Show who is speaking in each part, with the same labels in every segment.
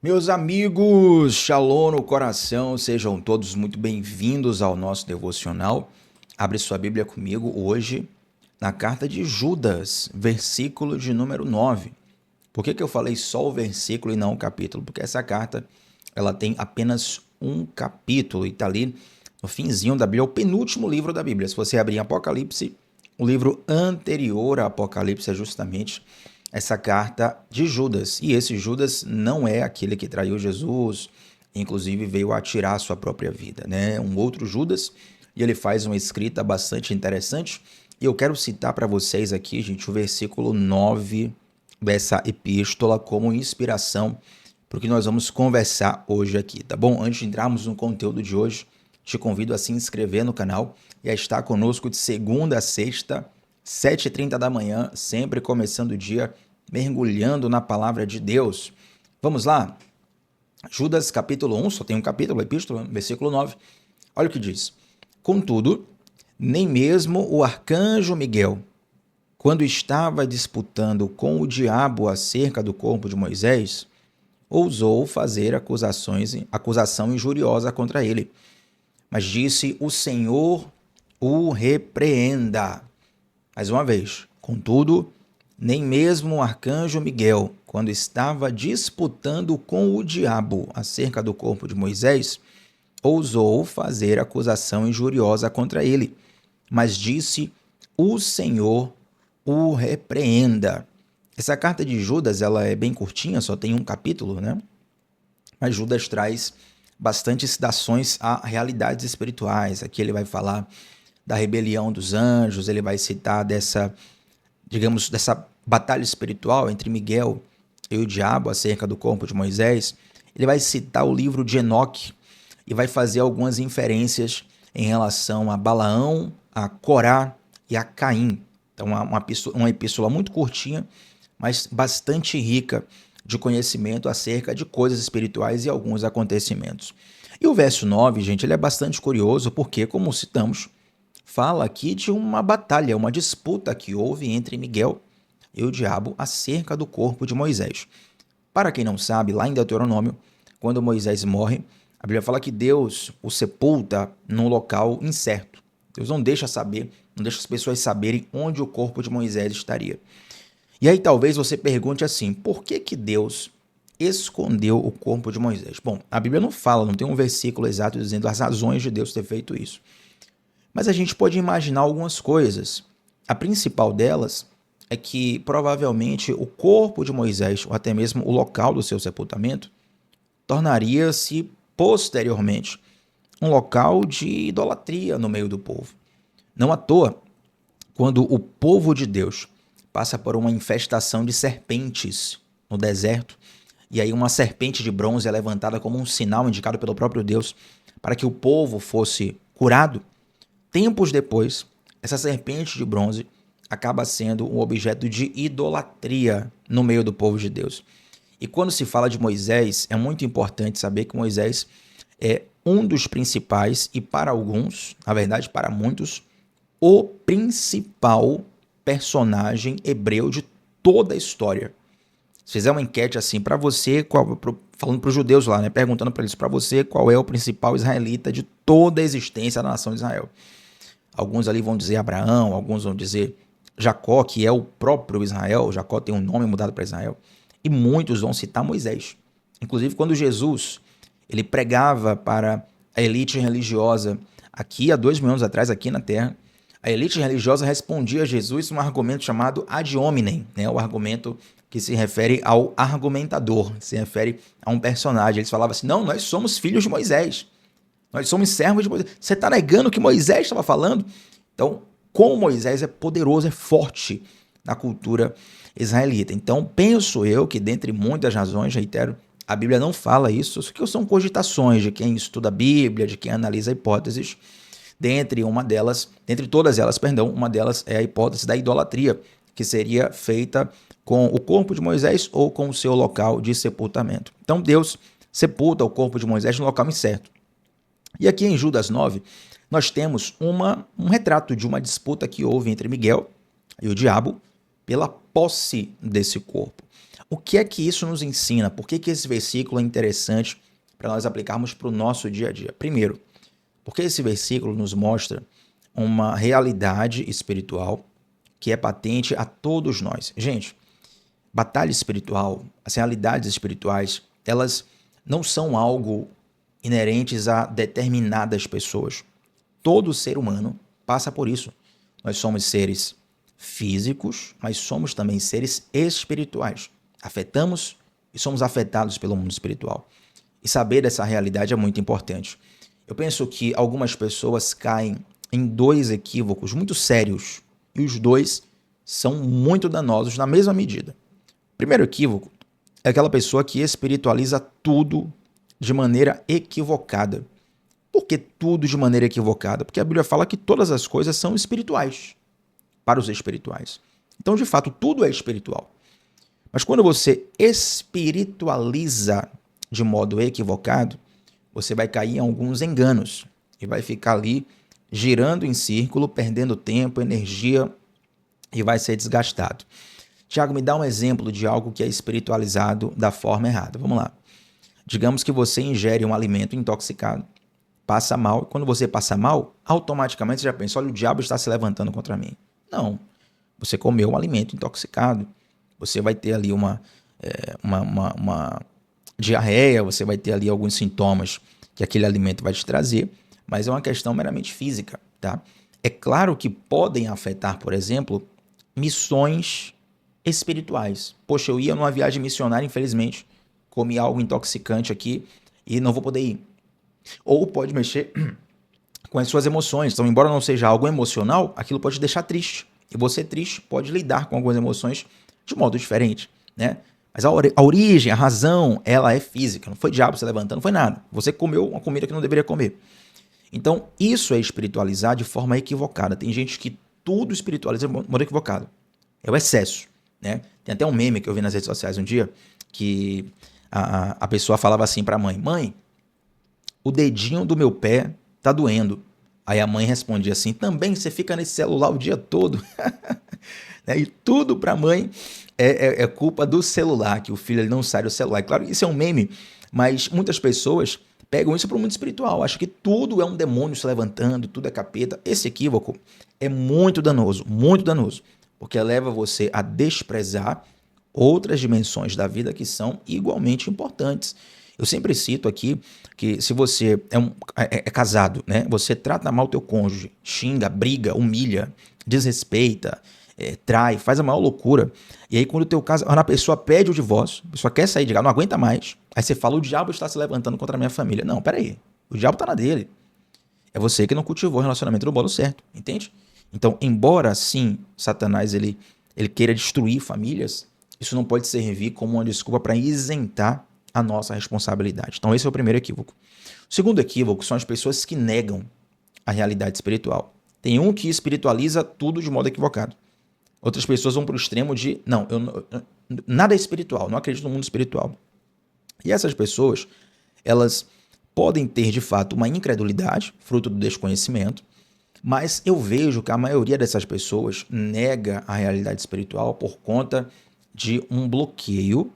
Speaker 1: Meus amigos, shalom no coração, sejam todos muito bem-vindos ao nosso devocional. Abre sua Bíblia comigo hoje na carta de Judas, versículo de número 9. Por que eu falei só o versículo e não o capítulo? Porque essa carta ela tem apenas um capítulo e está ali no finzinho da Bíblia, é o penúltimo livro da Bíblia. Se você abrir em Apocalipse, o livro anterior a Apocalipse é justamente essa carta de Judas. E esse Judas não é aquele que traiu Jesus, inclusive veio a tirar a sua própria vida, né? Um outro Judas, e ele faz uma escrita bastante interessante. E eu quero citar para vocês aqui, gente, o versículo 9 dessa epístola como inspiração para o que nós vamos conversar hoje aqui, tá bom? Antes de entrarmos no conteúdo de hoje, te convido a se inscrever no canal e a estar conosco de segunda a sexta, 7h30 da manhã, sempre começando o dia mergulhando na palavra de Deus. Vamos lá? Judas capítulo 1, só tem um capítulo, epístola, versículo 9. Olha o que diz. Contudo, nem mesmo o arcanjo Miguel, quando estava disputando com o diabo acerca do corpo de Moisés, ousou fazer acusação injuriosa contra ele. Mas disse: o Senhor o repreenda. Mais uma vez, contudo, nem mesmo o arcanjo Miguel, quando estava disputando com o diabo acerca do corpo de Moisés, ousou fazer acusação injuriosa contra ele, mas disse: o Senhor o repreenda. Essa carta de Judas ela é bem curtinha, só tem um capítulo, né? Mas Judas traz bastante citações a realidades espirituais. Aqui ele vai falar da rebelião dos anjos, ele vai citar dessa batalha espiritual entre Miguel e o diabo acerca do corpo de Moisés. Ele vai citar o livro de Enoque e vai fazer algumas inferências em relação a Balaão, a Corá e a Caim. Então, uma epístola muito curtinha, mas bastante rica de conhecimento acerca de coisas espirituais e alguns acontecimentos. E o verso 9, gente, ele é bastante curioso porque, como citamos, fala aqui de uma batalha, uma disputa que houve entre Miguel e o diabo acerca do corpo de Moisés. Para quem não sabe, lá em Deuteronômio, quando Moisés morre, a Bíblia fala que Deus o sepulta num local incerto. Deus não deixa saber, não deixa as pessoas saberem onde o corpo de Moisés estaria. E aí talvez você pergunte assim, por que Deus escondeu o corpo de Moisés? Bom, a Bíblia não fala, não tem um versículo exato dizendo as razões de Deus ter feito isso. Mas a gente pode imaginar algumas coisas. A principal delas é que provavelmente o corpo de Moisés, ou até mesmo o local do seu sepultamento, tornaria-se posteriormente um local de idolatria no meio do povo. Não à toa, quando o povo de Deus passa por uma infestação de serpentes no deserto, e aí uma serpente de bronze é levantada como um sinal indicado pelo próprio Deus para que o povo fosse curado, tempos depois, essa serpente de bronze acaba sendo um objeto de idolatria no meio do povo de Deus. E quando se fala de Moisés, é muito importante saber que Moisés é um dos principais e para alguns, na verdade para muitos, o principal personagem hebreu de toda a história. Se fizer uma enquete assim para você, falando para os judeus lá, né, perguntando para eles, para você, qual é o principal israelita de toda a existência da nação de Israel? Alguns ali vão dizer Abraão, alguns vão dizer Jacó, que é o próprio Israel. Jacó tem um nome mudado para Israel. E muitos vão citar Moisés. Inclusive, quando Jesus ele pregava para a elite religiosa aqui há 2.000 anos atrás, aqui na Terra, a elite religiosa respondia a Jesus um argumento chamado ad hominem, né? O argumento que se refere ao argumentador, se refere a um personagem. Eles falavam assim, não, nós somos filhos de Moisés. Nós somos servos de Moisés. Você está negando o que Moisés estava falando? Então, como Moisés é poderoso, é forte na cultura israelita. Então, penso eu que, dentre muitas razões, reitero, a Bíblia não fala isso que são cogitações de quem estuda a Bíblia, de quem analisa hipóteses. Dentre todas elas, uma delas é a hipótese da idolatria, que seria feita com o corpo de Moisés ou com o seu local de sepultamento. Então, Deus sepulta o corpo de Moisés no local incerto. E aqui em Judas 9, nós temos um retrato de uma disputa que houve entre Miguel e o diabo pela posse desse corpo. o que é que isso nos ensina? Por que esse versículo é interessante para nós aplicarmos para o nosso dia a dia? Primeiro, porque esse versículo nos mostra uma realidade espiritual que é patente a todos nós. Gente, batalha espiritual, as realidades espirituais, elas não são algo inerentes a determinadas pessoas. Todo ser humano passa por isso. Nós somos seres físicos, mas somos também seres espirituais. Afetamos e somos afetados pelo mundo espiritual. E saber dessa realidade é muito importante. Eu penso que algumas pessoas caem em dois equívocos muito sérios, e os dois são muito danosos na mesma medida. O primeiro equívoco é aquela pessoa que espiritualiza tudo de maneira equivocada. Por que tudo de maneira equivocada? Porque a Bíblia fala que todas as coisas são espirituais, para os espirituais. Então, de fato, tudo é espiritual. Mas quando você espiritualiza de modo equivocado, você vai cair em alguns enganos e vai ficar ali girando em círculo, perdendo tempo, energia e vai ser desgastado. Tiago, me dá um exemplo de algo que é espiritualizado da forma errada. Vamos lá. Digamos que você ingere um alimento intoxicado, passa mal, e quando você passa mal, automaticamente você já pensa, olha, o diabo está se levantando contra mim. Não. Você comeu um alimento intoxicado. Você vai ter ali uma diarreia, você vai ter ali alguns sintomas que aquele alimento vai te trazer, mas é uma questão meramente física, tá? É claro que podem afetar, por exemplo, missões espirituais. Poxa, eu ia numa viagem missionária, infelizmente, comi algo intoxicante aqui e não vou poder ir. Ou pode mexer com as suas emoções. Então, embora não seja algo emocional, aquilo pode te deixar triste. E você triste pode lidar com algumas emoções de modo diferente, né? Mas a origem, a razão, ela é física. Não foi o diabo se levantando, não foi nada. Você comeu uma comida que não deveria comer. Então, isso é espiritualizar de forma equivocada. Tem gente que tudo espiritualiza de modo equivocado. É o excesso, né? Tem até um meme que eu vi nas redes sociais um dia, que a pessoa falava assim para a mãe, mãe, o dedinho do meu pé tá doendo. Aí a mãe respondia assim, também você fica nesse celular o dia todo. E tudo para a mãe é culpa do celular, que o filho ele não sai do celular. E claro, isso é um meme, mas muitas pessoas pegam isso para o mundo espiritual. Acham que tudo é um demônio se levantando, tudo é capeta. Esse equívoco é muito danoso, porque leva você a desprezar outras dimensões da vida que são igualmente importantes. Eu sempre cito aqui que se você é casado, né? Você trata mal teu cônjuge, xinga, briga, humilha, desrespeita, trai, faz a maior loucura. E aí quando a pessoa pede o divórcio, a pessoa quer sair de casa, não aguenta mais, aí você fala, o diabo está se levantando contra a minha família. Não, peraí, o diabo está na dele. É você que não cultivou o relacionamento do modo certo, entende? Então, embora sim, Satanás ele queira destruir famílias, isso não pode servir como uma desculpa para isentar a nossa responsabilidade. Então esse é o primeiro equívoco. O segundo equívoco são as pessoas que negam a realidade espiritual. Tem um que espiritualiza tudo de modo equivocado. Outras pessoas vão para o extremo de, não, nada é espiritual, não acredito no mundo espiritual. E essas pessoas, elas podem ter de fato uma incredulidade, fruto do desconhecimento, mas eu vejo que a maioria dessas pessoas nega a realidade espiritual por conta de um bloqueio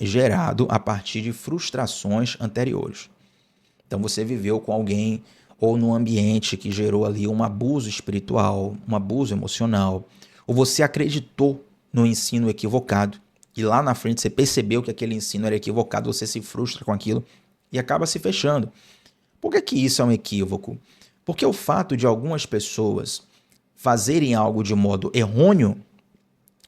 Speaker 1: gerado a partir de frustrações anteriores. Então você viveu com alguém ou num ambiente que gerou ali um abuso espiritual, um abuso emocional, ou você acreditou no ensino equivocado e lá na frente você percebeu que aquele ensino era equivocado, você se frustra com aquilo e acaba se fechando. Por que isso é um equívoco? Porque o fato de algumas pessoas fazerem algo de modo errôneo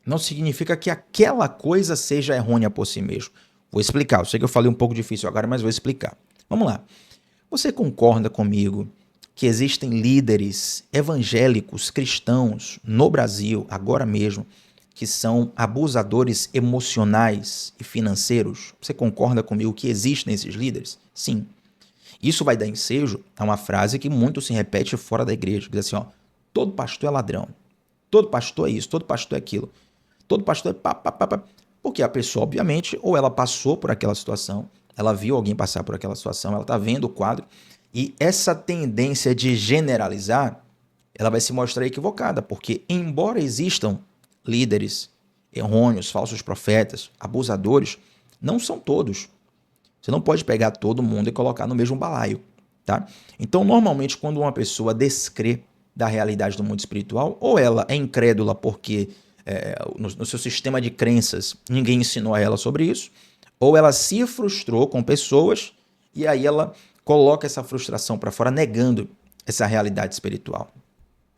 Speaker 1: não significa que aquela coisa seja errônea por si mesmo. Vou explicar. Eu sei que eu falei um pouco difícil agora, mas vou explicar. Vamos lá. Você concorda comigo que existem líderes evangélicos cristãos no Brasil, agora mesmo, que são abusadores emocionais e financeiros? Você concorda comigo que existem esses líderes? Sim. Isso vai dar ensejo a uma frase que muito se repete fora da igreja. Diz assim, ó, todo pastor é ladrão. Todo pastor é isso, todo pastor é aquilo. Todo pastor é pá. Porque a pessoa, obviamente, ou ela passou por aquela situação, ela viu alguém passar por aquela situação, ela está vendo o quadro, e essa tendência de generalizar, ela vai se mostrar equivocada, porque embora existam líderes errôneos, falsos profetas, abusadores, não são todos. Você não pode pegar todo mundo e colocar no mesmo balaio, tá? Então, normalmente, quando uma pessoa descrê da realidade do mundo espiritual, ou ela é incrédula porque no seu sistema de crenças ninguém ensinou a ela sobre isso, ou ela se frustrou com pessoas e aí ela coloca essa frustração para fora, negando essa realidade espiritual.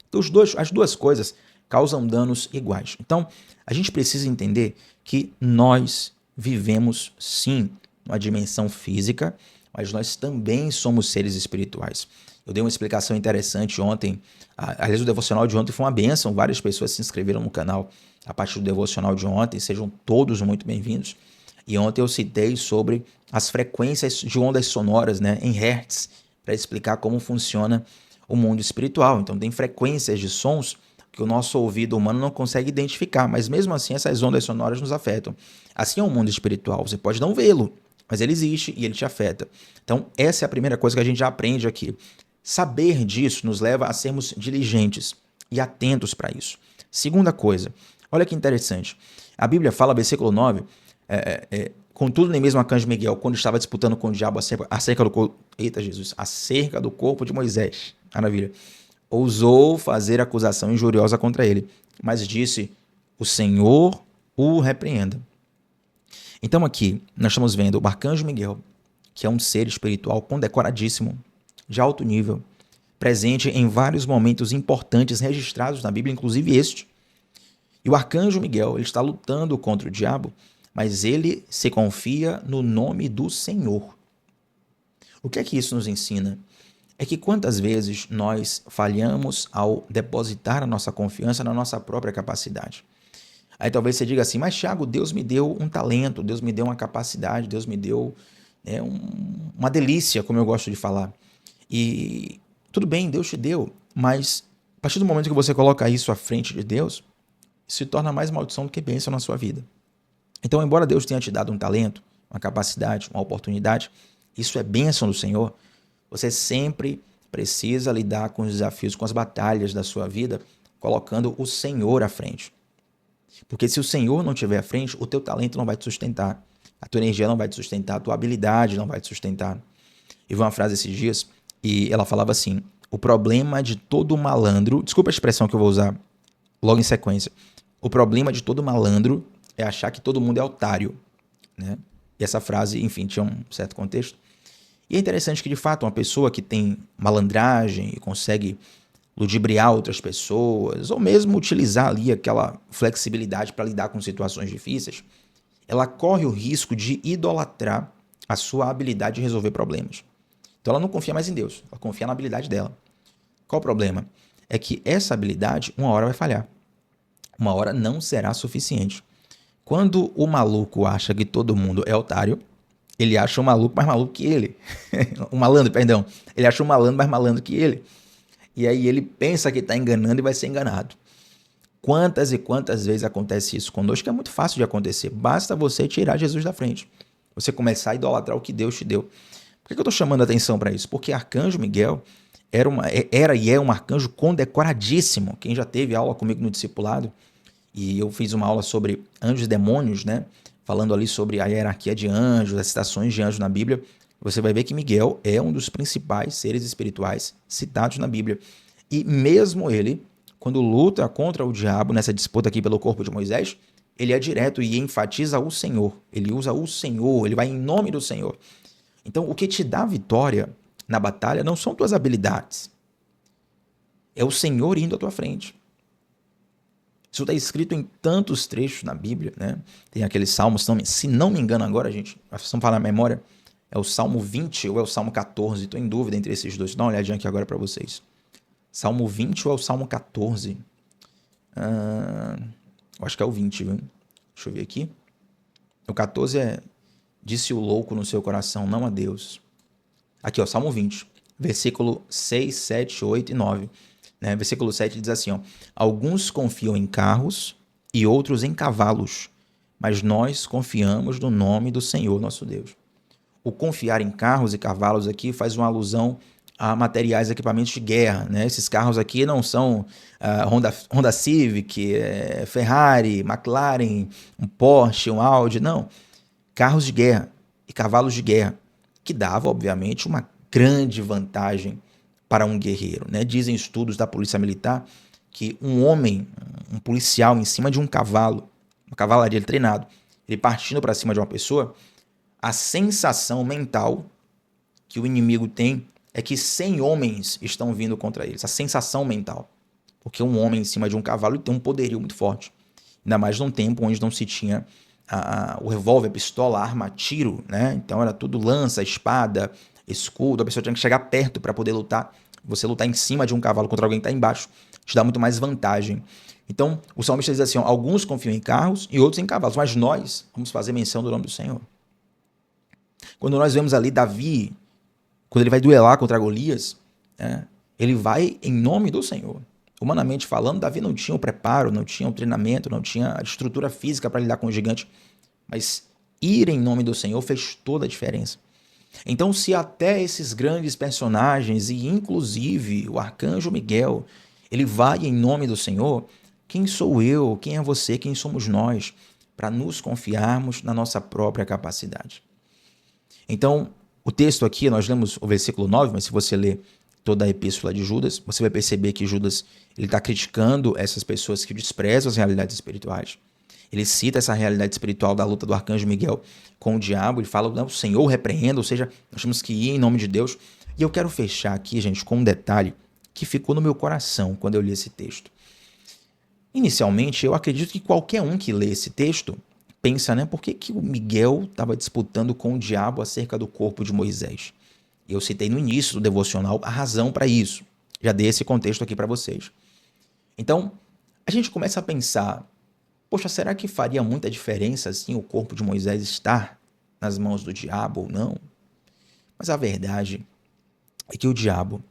Speaker 1: Então, as duas coisas causam danos iguais. Então, a gente precisa entender que nós vivemos, sim, numa dimensão física, mas nós também somos seres espirituais. Eu dei uma explicação interessante ontem. Aliás, o devocional de ontem foi uma bênção. Várias pessoas se inscreveram no canal a partir do devocional de ontem. Sejam todos muito bem-vindos. E ontem eu citei sobre as frequências de ondas sonoras, né, em hertz, para explicar como funciona o mundo espiritual. Então, tem frequências de sons que o nosso ouvido humano não consegue identificar, mas mesmo assim essas ondas sonoras nos afetam. Assim é o mundo espiritual. Você pode não vê-lo, mas ele existe e ele te afeta. Então, essa é a primeira coisa que a gente já aprende aqui. Saber disso nos leva a sermos diligentes e atentos para isso. Segunda coisa, olha que interessante. A Bíblia fala, versículo 9, contudo, nem mesmo o arcanjo Miguel, quando estava disputando com o diabo acerca do corpo de Moisés, maravilha, ousou fazer acusação injuriosa contra ele, mas disse, o Senhor o repreenda. Então aqui, nós estamos vendo o arcanjo Miguel, que é um ser espiritual condecoradíssimo, de alto nível, presente em vários momentos importantes registrados na Bíblia, inclusive este. E o arcanjo Miguel, ele está lutando contra o diabo, mas ele se confia no nome do Senhor. O que é que isso nos ensina? É que quantas vezes nós falhamos ao depositar a nossa confiança na nossa própria capacidade. Aí talvez você diga assim, mas Thiago, Deus me deu um talento, Deus me deu uma capacidade, Deus me deu uma delícia, como eu gosto de falar. E tudo bem, Deus te deu, mas a partir do momento que você coloca isso à frente de Deus, se torna mais maldição do que bênção na sua vida. Então, embora Deus tenha te dado um talento, uma capacidade, uma oportunidade, isso é bênção do Senhor, você sempre precisa lidar com os desafios, com as batalhas da sua vida, colocando o Senhor à frente. Porque se o Senhor não estiver à frente, o teu talento não vai te sustentar, a tua energia não vai te sustentar, a tua habilidade não vai te sustentar. Eu vi uma frase esses dias e ela falava assim, o problema de todo malandro, desculpa a expressão que eu vou usar logo em sequência, o problema de todo malandro é achar que todo mundo é otário, né? E essa frase, enfim, tinha um certo contexto. E é interessante que, de fato, uma pessoa que tem malandragem e consegue ludibriar outras pessoas, ou mesmo utilizar ali aquela flexibilidade para lidar com situações difíceis, ela corre o risco de idolatrar a sua habilidade de resolver problemas. Então ela não confia mais em Deus, ela confia na habilidade dela. Qual o problema? É que essa habilidade, uma hora vai falhar. Uma hora não será suficiente. Quando o maluco acha que todo mundo é otário, ele acha o maluco mais maluco que ele. O malandro, perdão. Ele acha o malandro mais malandro que ele. E aí ele pensa que está enganando e vai ser enganado. Quantas e quantas vezes acontece isso conosco? É muito fácil de acontecer. Basta você tirar Jesus da frente. Você começar a idolatrar o que Deus te deu. Por que eu estou chamando a atenção para isso? Porque arcanjo Miguel era e é um arcanjo condecoradíssimo. Quem já teve aula comigo no discipulado, e eu fiz uma aula sobre anjos e demônios, né? Falando ali sobre a hierarquia de anjos, as citações de anjos na Bíblia, você vai ver que Miguel é um dos principais seres espirituais citados na Bíblia. E mesmo ele, quando luta contra o diabo nessa disputa aqui pelo corpo de Moisés, ele é direto e enfatiza o Senhor. Ele usa o Senhor, ele vai em nome do Senhor. Então, o que te dá vitória na batalha não são tuas habilidades. É o Senhor indo à tua frente. Isso está escrito em tantos trechos na Bíblia, né? Tem aqueles salmos, se não me engano agora, gente, vamos falar na memória, é o Salmo 20 ou é o Salmo 14, estou em dúvida entre esses dois. Dá uma olhadinha aqui agora para vocês. Salmo 20 ou é o Salmo 14? Eu acho que é o 20, viu? Deixa eu ver aqui. O 14 é, disse o louco no seu coração, não a Deus. Aqui, ó, Salmo 20, versículo 6, 7, 8 e 9. Né? Versículo 7 diz assim, ó, alguns confiam em carros e outros em cavalos, mas nós confiamos no nome do Senhor nosso Deus. O confiar em carros e cavalos aqui faz uma alusão a materiais, equipamentos de guerra, né? Esses carros aqui não são Honda Civic, Ferrari, McLaren, um Porsche, um Audi, não. Carros de guerra e cavalos de guerra, que dava, obviamente, uma grande vantagem para um guerreiro, né? Dizem estudos da polícia militar que um homem, um policial em cima de um cavalo, uma cavalaria treinado, ele partindo para cima de uma pessoa, a sensação mental que o inimigo tem é que 100 homens estão vindo contra eles. A sensação mental. Porque um homem em cima de um cavalo tem um poderio muito forte. Ainda mais num tempo onde não se tinha o revólver, a pistola, a arma, tiro, né? Então era tudo lança, espada, escudo. A pessoa tinha que chegar perto para poder lutar. Você lutar em cima de um cavalo contra alguém que está embaixo te dá muito mais vantagem. Então, o salmista diz assim, ó, alguns confiam em carros e outros em cavalos, mas nós vamos fazer menção do nome do Senhor. Quando nós vemos ali Davi, quando ele vai duelar contra Golias, ele vai em nome do Senhor. Humanamente falando, Davi não tinha o preparo, não tinha o treinamento, não tinha a estrutura física para lidar com o gigante, mas ir em nome do Senhor fez toda a diferença. Então, se até esses grandes personagens, e inclusive o arcanjo Miguel, ele vai em nome do Senhor, quem sou eu, quem é você, quem somos nós, para nos confiarmos na nossa própria capacidade? Então, o texto aqui, nós lemos o versículo 9, mas se você ler toda a epístola de Judas, você vai perceber que Judas está criticando essas pessoas que desprezam as realidades espirituais. Ele cita essa realidade espiritual da luta do arcanjo Miguel com o diabo, ele fala, não, o Senhor repreenda, ou seja, nós temos que ir em nome de Deus. E eu quero fechar aqui, gente, com um detalhe que ficou no meu coração quando eu li esse texto. Inicialmente, eu acredito que qualquer um que lê esse texto pensa, né, por que o Miguel estava disputando com o diabo acerca do corpo de Moisés? Eu citei no início do devocional a razão para isso. Já dei esse contexto aqui para vocês. Então, a gente começa a pensar, poxa, será que faria muita diferença assim o corpo de Moisés estar nas mãos do diabo ou não? Mas a verdade é que o diabo,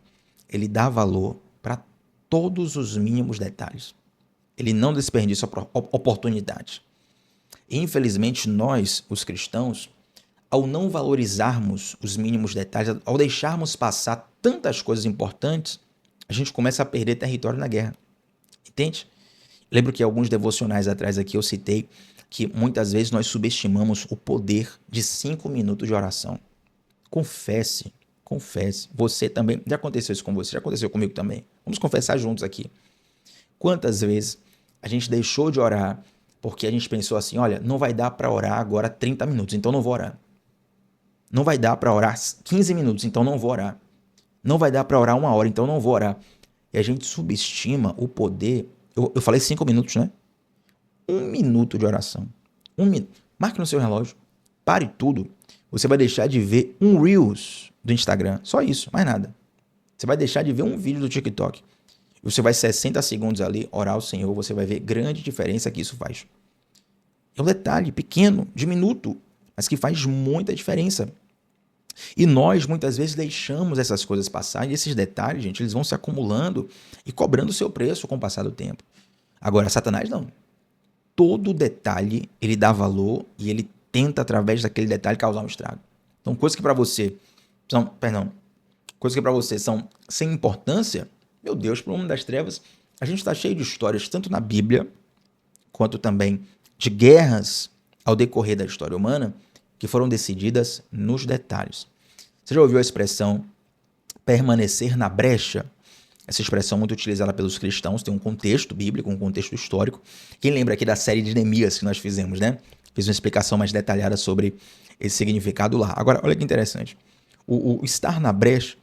Speaker 1: ele dá valor para todos os mínimos detalhes. Ele não desperdiça oportunidades. E, infelizmente, nós, os cristãos, ao não valorizarmos os mínimos detalhes, ao deixarmos passar tantas coisas importantes, a gente começa a perder território na guerra. Entende? Lembro que alguns devocionais atrás aqui eu citei que muitas vezes nós subestimamos o poder de 5 minutos de oração. Confesse. Você também, já aconteceu isso com você, já aconteceu comigo também. Vamos confessar juntos aqui. Quantas vezes a gente deixou de orar porque a gente pensou assim, olha, não vai dar para orar agora 30 minutos, então não vou orar. Não vai dar para orar 15 minutos, então não vou orar. Não vai dar para orar 1 hora, então não vou orar. E a gente subestima o poder. Eu falei 5 minutos, né? 1 minuto de oração. 1 minuto. Marque no seu relógio. Pare tudo. Você vai deixar de ver um Reels do Instagram. Só isso, mais nada. Você vai deixar de ver um vídeo do TikTok. Você vai 60 segundos ali orar ao Senhor. Você vai ver grande diferença que isso faz. É um detalhe pequeno, diminuto, mas que faz muita diferença. E nós, muitas vezes, deixamos essas coisas passar, e esses detalhes, gente, eles vão se acumulando e cobrando o seu preço com o passar do tempo. Agora, Satanás não. Todo detalhe, ele dá valor e ele tenta, através daquele detalhe, causar um estrago. Então, coisas que para você são sem importância, meu Deus, para o mundo das trevas, a gente está cheio de histórias, tanto na Bíblia, quanto também de guerras ao decorrer da história humana, que foram decididas nos detalhes. Você já ouviu a expressão permanecer na brecha? Essa expressão muito utilizada pelos cristãos tem um contexto bíblico, um contexto histórico. Quem lembra aqui da série de Neemias que nós fizemos, né? Fiz uma explicação mais detalhada sobre esse significado lá. Agora, olha que interessante. O estar na brecha,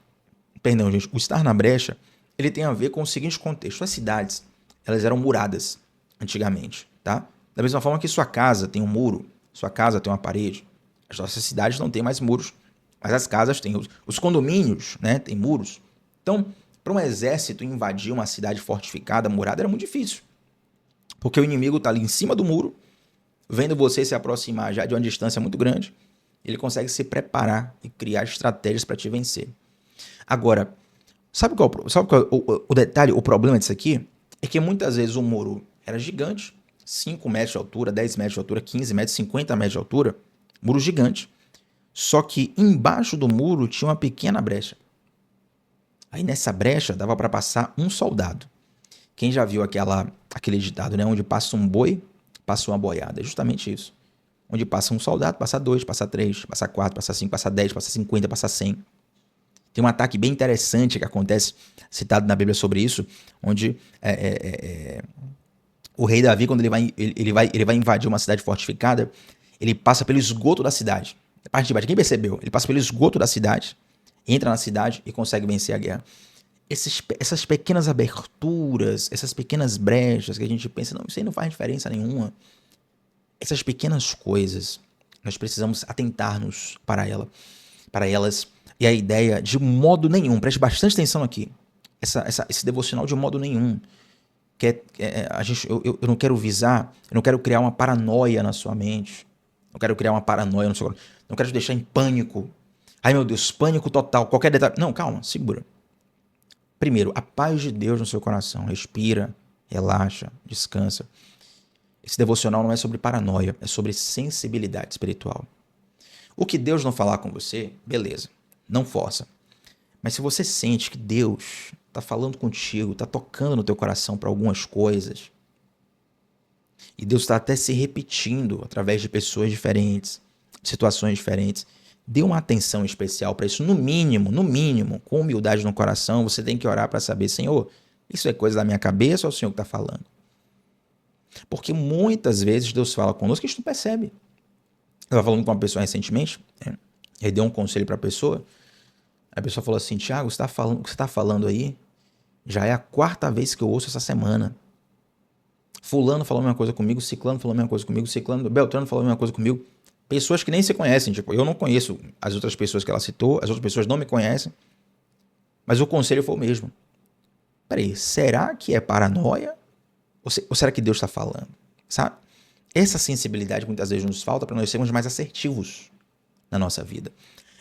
Speaker 1: o estar na brecha, ele tem a ver com o seguinte contexto. As cidades, elas eram muradas antigamente, tá? Da mesma forma que sua casa tem um muro, sua casa tem uma parede. As nossas cidades não têm mais muros, mas as casas têm. Os condomínios, né, têm muros. Então, para um exército invadir uma cidade fortificada, murada, era muito difícil. Porque o inimigo está ali em cima do muro, vendo você se aproximar já de uma distância muito grande, ele consegue se preparar e criar estratégias para te vencer. Agora, sabe qual é o detalhe, o problema disso aqui? É que muitas vezes o muro era gigante, 5 metros de altura, 10 metros de altura, 15 metros, 50 metros de altura, muro gigante. Só que embaixo do muro tinha uma pequena brecha. Aí nessa brecha dava para passar um soldado. Quem já viu aquele ditado, né? Onde passa um boi, passa uma boiada. É justamente isso. Onde passa um soldado, passa dois, passa três, passa quatro, passa cinco, passa 10, passa 50, passa 100. Tem um ataque bem interessante que acontece, citado na Bíblia sobre isso, onde o rei Davi, quando ele vai invadir uma cidade fortificada, ele passa pelo esgoto da cidade. A parte de baixo, quem percebeu? Ele passa pelo esgoto da cidade, entra na cidade e consegue vencer a guerra. Essas pequenas aberturas, essas pequenas brechas que a gente pensa, não, isso aí não faz diferença nenhuma. Essas pequenas coisas, nós precisamos atentar-nos para elas. E a ideia, de modo nenhum, preste bastante atenção aqui, esse devocional de modo nenhum, eu não quero visar, eu não quero criar uma paranoia na sua mente, não quero criar uma paranoia no seu coração, não quero te deixar em pânico. Ai meu Deus, pânico total, qualquer detalhe. Não, calma, segura. Primeiro, a paz de Deus no seu coração. Respira, relaxa, descansa. Esse devocional não é sobre paranoia, é sobre sensibilidade espiritual. O que Deus não falar com você, beleza, não força. Mas se você sente que Deus está falando contigo, está tocando no teu coração para algumas coisas, e Deus está até se repetindo através de pessoas diferentes, situações diferentes, dê uma atenção especial para isso, no mínimo, com humildade no coração, você tem que orar para saber, Senhor, isso é coisa da minha cabeça ou é o Senhor que está falando? Porque muitas vezes Deus fala conosco que a gente não percebe. Eu estava falando com uma pessoa recentemente, ele deu um conselho para a pessoa falou assim, Tiago, o que você está falando aí já é a 4ª vez que eu ouço essa semana. Fulano falou a mesma coisa comigo, Ciclano falou a mesma coisa comigo, Beltrano falou a mesma coisa comigo. Pessoas que nem se conhecem, tipo, eu não conheço as outras pessoas que ela citou, as outras pessoas não me conhecem, mas o conselho foi o mesmo. Peraí, será que é paranoia? Ou será que Deus está falando? Sabe? Essa sensibilidade muitas vezes nos falta para nós sermos mais assertivos na nossa vida.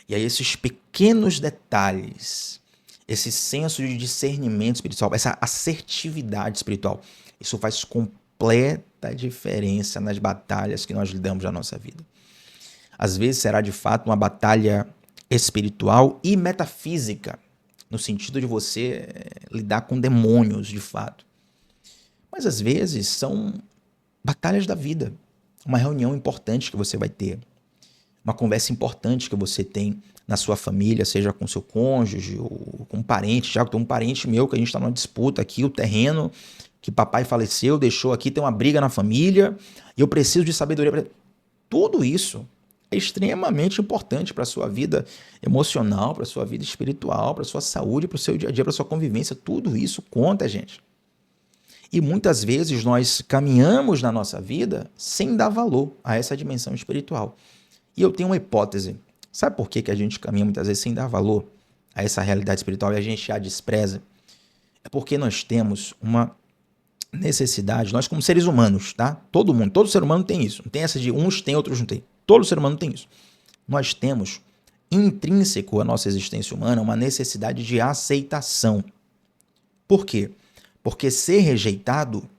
Speaker 1: E aí esses pequenos detalhes, esse senso de discernimento espiritual, essa assertividade espiritual, isso faz completa diferença nas batalhas que nós lidamos na nossa vida. Às vezes será de fato uma batalha espiritual e metafísica, no sentido de você lidar com demônios de fato. Mas às vezes são batalhas da vida, uma reunião importante que você vai ter, uma conversa importante que você tem na sua família, seja com seu cônjuge ou com um parente. Já tem um parente meu que a gente está numa disputa aqui, o terreno que papai faleceu, deixou aqui, tem uma briga na família e eu preciso de sabedoria. Tudo isso é extremamente importante para a sua vida emocional, para a sua vida espiritual, para a sua saúde, para o seu dia a dia, para a sua convivência. Tudo isso conta, gente. E muitas vezes nós caminhamos na nossa vida sem dar valor a essa dimensão espiritual. E eu tenho uma hipótese. Sabe por que a gente caminha muitas vezes sem dar valor a essa realidade espiritual e a gente a despreza? É porque nós temos uma necessidade, nós como seres humanos, tá? Todo mundo, todo ser humano tem isso. Não tem essa de uns tem, outros não tem. Todo ser humano tem isso. Nós temos intrínseco à nossa existência humana uma necessidade de aceitação. Por quê? Porque ser rejeitado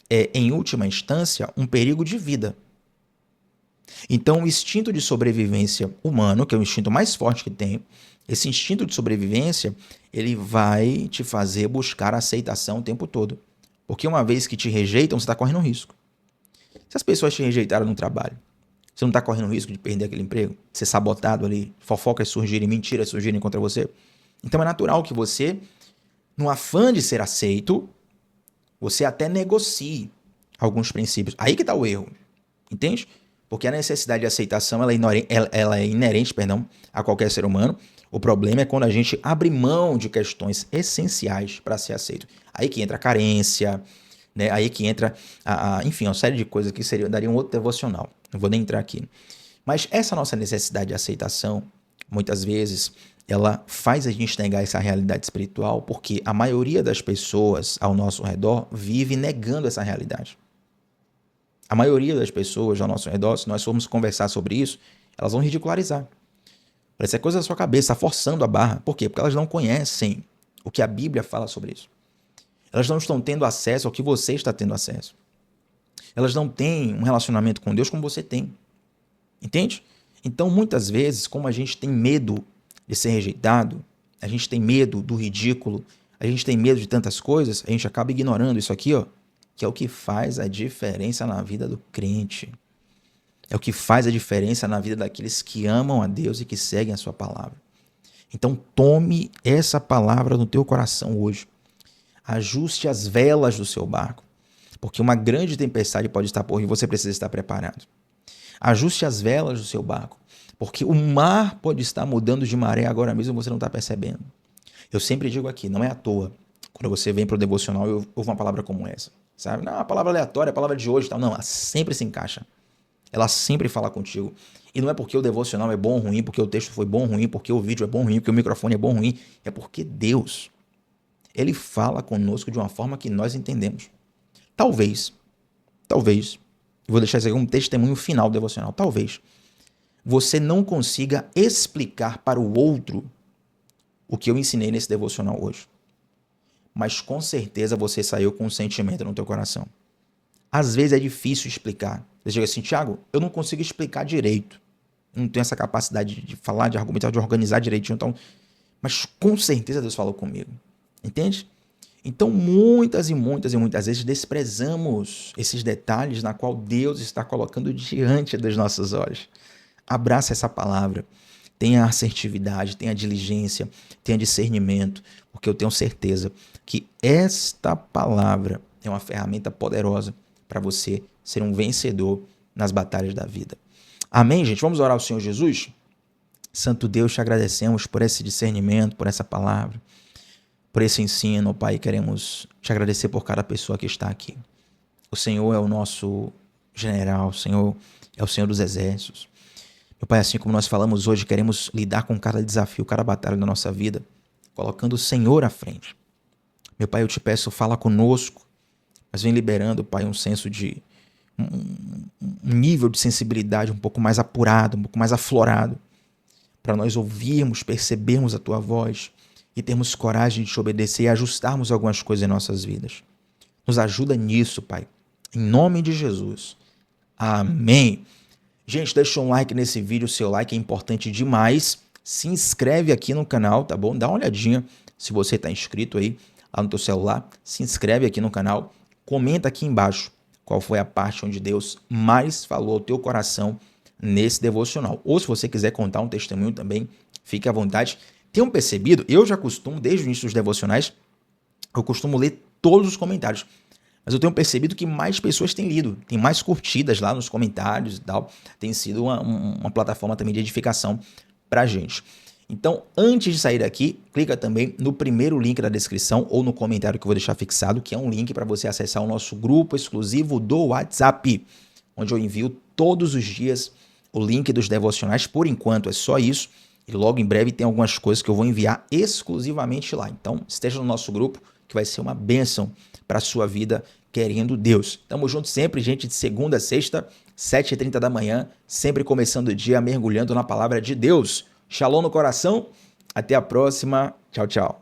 Speaker 1: é, em última instância, um perigo de vida. Então, o instinto de sobrevivência humano, que é o instinto mais forte que tem, esse instinto de sobrevivência, ele vai te fazer buscar aceitação o tempo todo. Porque uma vez que te rejeitam, você está correndo um risco. Se as pessoas te rejeitaram no trabalho, você não está correndo o risco de perder aquele emprego? De ser sabotado ali, fofocas surgirem, mentiras surgirem contra você? Então é natural que você, no afã de ser aceito, você até negocie alguns princípios. Aí que está o erro, entende? Porque a necessidade de aceitação ela é inerente, a qualquer ser humano. O problema é quando a gente abre mão de questões essenciais para ser aceito. Aí que entra a carência, né? Aí que entra, enfim, uma série de coisas que daria um outro devocional. Não vou nem entrar aqui. Mas essa nossa necessidade de aceitação, muitas vezes, ela faz a gente negar essa realidade espiritual, porque a maioria das pessoas ao nosso redor vive negando essa realidade. A maioria das pessoas ao nosso redor, se nós formos conversar sobre isso, elas vão ridicularizar. Parece que é coisa da sua cabeça, está forçando a barra. Por quê? Porque elas não conhecem o que a Bíblia fala sobre isso. Elas não estão tendo acesso ao que você está tendo acesso. Elas não têm um relacionamento com Deus como você tem. Entende? Então, muitas vezes, como a gente tem medo de ser rejeitado, a gente tem medo do ridículo, a gente tem medo de tantas coisas, a gente acaba ignorando isso aqui, ó, que é o que faz a diferença na vida do crente. É o que faz a diferença na vida daqueles que amam a Deus e que seguem a sua palavra. Então tome essa palavra no teu coração hoje. Ajuste as velas do seu barco, porque uma grande tempestade pode estar por vir e você precisa estar preparado. Ajuste as velas do seu barco, porque o mar pode estar mudando de maré agora mesmo e você não está percebendo. Eu sempre digo aqui, não é à toa, quando você vem para o devocional e ouve uma palavra como essa, sabe? Não, a palavra aleatória, a palavra de hoje, tal. Não, ela sempre se encaixa. Ela sempre fala contigo. E não é porque o devocional é bom ou ruim, porque o texto foi bom ou ruim, porque o vídeo é bom ou ruim, porque o microfone é bom ou ruim. É porque Deus, Ele fala conosco de uma forma que nós entendemos. Talvez, vou deixar isso aqui como testemunho final do devocional, talvez você não consiga explicar para o outro o que eu ensinei nesse devocional hoje. Mas com certeza você saiu com um sentimento no teu coração. Às vezes é difícil explicar. Você chega assim, Thiago, eu não consigo explicar direito. Eu não tenho essa capacidade de falar, de argumentar, de organizar direitinho. Então, mas com certeza Deus falou comigo. Entende? Então, muitas vezes desprezamos esses detalhes na qual Deus está colocando diante dos nossos olhos. Abraça essa palavra. Tenha assertividade, tenha diligência, tenha discernimento, porque eu tenho certeza que esta palavra é uma ferramenta poderosa para você ser um vencedor nas batalhas da vida. Amém, gente? Vamos orar ao Senhor Jesus? Santo Deus, te agradecemos por esse discernimento, por essa palavra, por esse ensino, Pai. Queremos te agradecer por cada pessoa que está aqui. O Senhor é o nosso general, o Senhor é o Senhor dos exércitos. Meu Pai, assim como nós falamos hoje, queremos lidar com cada desafio, cada batalha da nossa vida, colocando o Senhor à frente. Meu Pai, eu te peço, fala conosco, mas vem liberando, Pai, um senso de um nível de sensibilidade um pouco mais apurado, um pouco mais aflorado, para nós ouvirmos, percebermos a Tua voz e termos coragem de te obedecer e ajustarmos algumas coisas em nossas vidas. Nos ajuda nisso, Pai, em nome de Jesus. Amém. Gente, deixa um like nesse vídeo, o seu like é importante demais. Se inscreve aqui no canal, tá bom? Dá uma olhadinha se você está inscrito aí lá no teu celular. Se inscreve aqui no canal. Comenta aqui embaixo qual foi a parte onde Deus mais falou ao teu coração nesse devocional. Ou se você quiser contar um testemunho também, fique à vontade. Tenham percebido, eu já costumo, desde o início dos devocionais, eu costumo ler todos os comentários. Mas eu tenho percebido que mais pessoas têm lido, tem mais curtidas lá nos comentários e tal. Tem sido uma plataforma também de edificação pra gente. Então, antes de sair daqui, clica também no primeiro link da descrição ou no comentário que eu vou deixar fixado, que é um link para você acessar o nosso grupo exclusivo do WhatsApp, onde eu envio todos os dias o link dos devocionais. Por enquanto é só isso. E logo em breve tem algumas coisas que eu vou enviar exclusivamente lá. Então, esteja no nosso grupo, que vai ser uma bênção para a sua vida, querendo Deus. Tamo junto sempre, gente, de segunda a sexta, 7h30 da manhã, sempre começando o dia mergulhando na palavra de Deus. Shalom no coração, até a próxima, tchau, tchau.